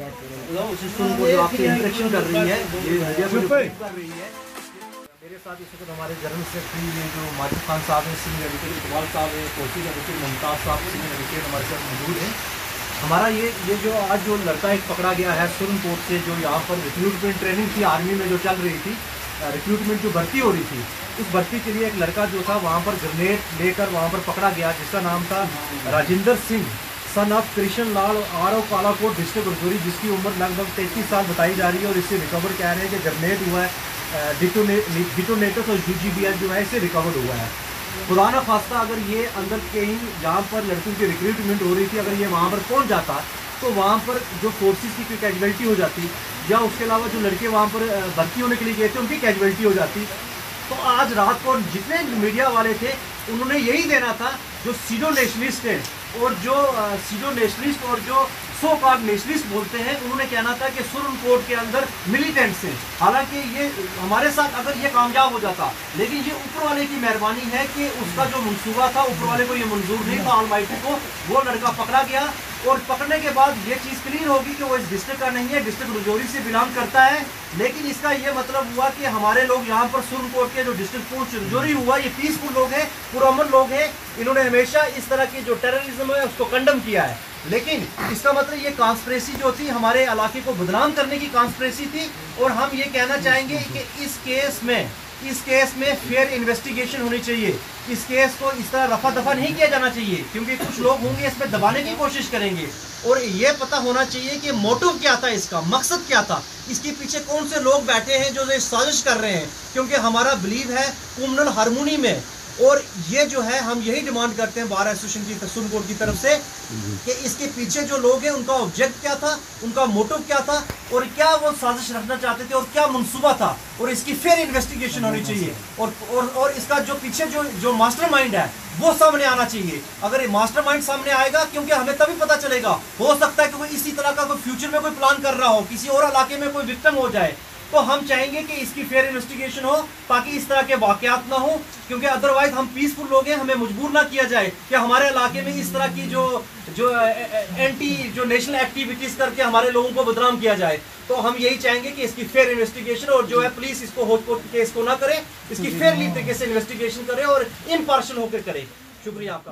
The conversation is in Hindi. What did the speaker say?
आपसे इंटरेक्शन कर रही है, ये मीडिया को कर रही है। मेरे साथ इस वक्त हमारे जनरल सेक्रेटरी जो माजिद खान साहब हैं, सीनियर एडिटर इकबाल साहब हैं, कोचिंग एडिटर मुमताज़ साहब सीनियर एडिटर हमारे साथ मौजूद हैं। हमारा ये जो आज जो लड़का एक पकड़ा गया है सुरनकोट से, जो यहाँ पर रिक्रूटमेंट ट्रेनिंग थी आर्मी में जो चल रही थी, रिक्रूटमेंट जो भर्ती हो रही थी, उस भर्ती के लिए एक लड़का जो था वहाँ पर ग्रेनेड लेकर वहाँ पर पकड़ा गया, जिसका नाम था Rajinder Singh son of Krishan Lal R O Kalakot district Rajouri, जिसकी उम्र लगभग 33 साल बताई जा रही है। और इससे रिकवर कह रहे हैं कि ग्रेनेड हुआ है, डिटोनेटर्स और UGBR जो है इससे रिकवर हुआ है। खुदा न खास्ता अगर ये अंदर कहीं जहाँ पर लड़कियों की रिक्रूटमेंट हो रही थी, अगर ये वहाँ पर पहुँच जाता तो वहाँ पर जो फोर्सेस की कोई कैजुअलिटी हो जाती, या उसके अलावा जो लड़के वहाँ पर भर्ती होने के लिए गए थे उनकी कैजुअलिटी हो जाती। तो आज रात को जितने मीडिया वाले थे उन्होंने यही देना था, जो सीडो नेशनलिस्ट है और जो सीडो नेशनलिस्ट और जो सो कॉल्ड नेशनलिस्ट बोलते हैं, उन्होंने कहना था कि सुरनकोट के अंदर मिलिटेंट्स हैं। हालांकि ये हमारे साथ अगर ये कामयाब हो जाता, लेकिन ये ऊपर वाले की मेहरबानी है कि उसका जो मंसूबा था ऊपर वाले को ये मंजूर नहीं था ऑलमाइटी को। वो लड़का पकड़ा गया और पकड़ने के बाद ये चीज़ क्लियर होगी कि वो इस डिस्ट्रिक्ट का नहीं है, डिस्ट्रिक्ट रजौरी से बिलोंग करता है। लेकिन इसका ये मतलब हुआ कि हमारे लोग यहाँ पर सुरनकोट के जो डिस्ट्रिक्ट पूंछ रजौरी हुआ, ये पीसफुल लोग हैं, पुरअमन लोग हैं। इन्होंने हमेशा इस तरह की जो टेररिज्म है उसको कंडम किया है। लेकिन इसका मतलब ये कॉन्स्पिरेसी जो थी हमारे इलाके को बदनाम करने की कॉन्स्पिरेसी थी। और हम ये कहना चाहेंगे कि इस केस में फेयर इन्वेस्टिगेशन होनी चाहिए। इस केस को इस तरह रफा दफा नहीं किया जाना चाहिए, क्योंकि कुछ लोग होंगे इस पर दबाने की कोशिश करेंगे। और ये पता होना चाहिए कि मोटिव क्या था, इसका मकसद क्या था, इसके पीछे कौन से लोग बैठे हैं जो साजिश कर रहे हैं। क्योंकि हमारा बिलीव है कम्युनल हार्मोनी में, और ये जो है हम यही डिमांड करते हैं बार एसोसिएशन की सुरनकोट की तरफ से कि इसके पीछे जो लोग हैं उनका ऑब्जेक्ट क्या था, उनका मोटिव क्या था, और क्या वो साजिश रखना चाहते थे और क्या मंसूबा था। और इसकी फेयर इन्वेस्टिगेशन होनी चाहिए। और इसका जो पीछे जो मास्टरमाइंड है वो सामने आना चाहिए। अगर ये मास्टरमाइंड सामने आएगा, क्योंकि हमें तभी पता चलेगा, हो सकता है कि कोई इसी तरह का कोई फ्यूचर में कोई प्लान कर रहा हो, किसी और इलाके में कोई विक्टिम हो जाए। तो हम चाहेंगे कि इसकी फेयर इन्वेस्टिगेशन हो, ताकि इस तरह के वाकयात ना हो। क्योंकि अदरवाइज हम पीसफुल लोग हैं, हमें मजबूर ना किया जाए कि हमारे इलाके में इस तरह की जो एंटी जो नेशनल एक्टिविटीज करके हमारे लोगों को बदनाम किया जाए। तो हम यही चाहेंगे कि इसकी फेयर इन्वेस्टिगेशन, और जो है पुलिस इसको होचपोच केस को ना करे, इसकी फेयरली तरीके से इन्वेस्टिगेशन करे और इम्पार्शियल होकर करे। शुक्रिया आपका।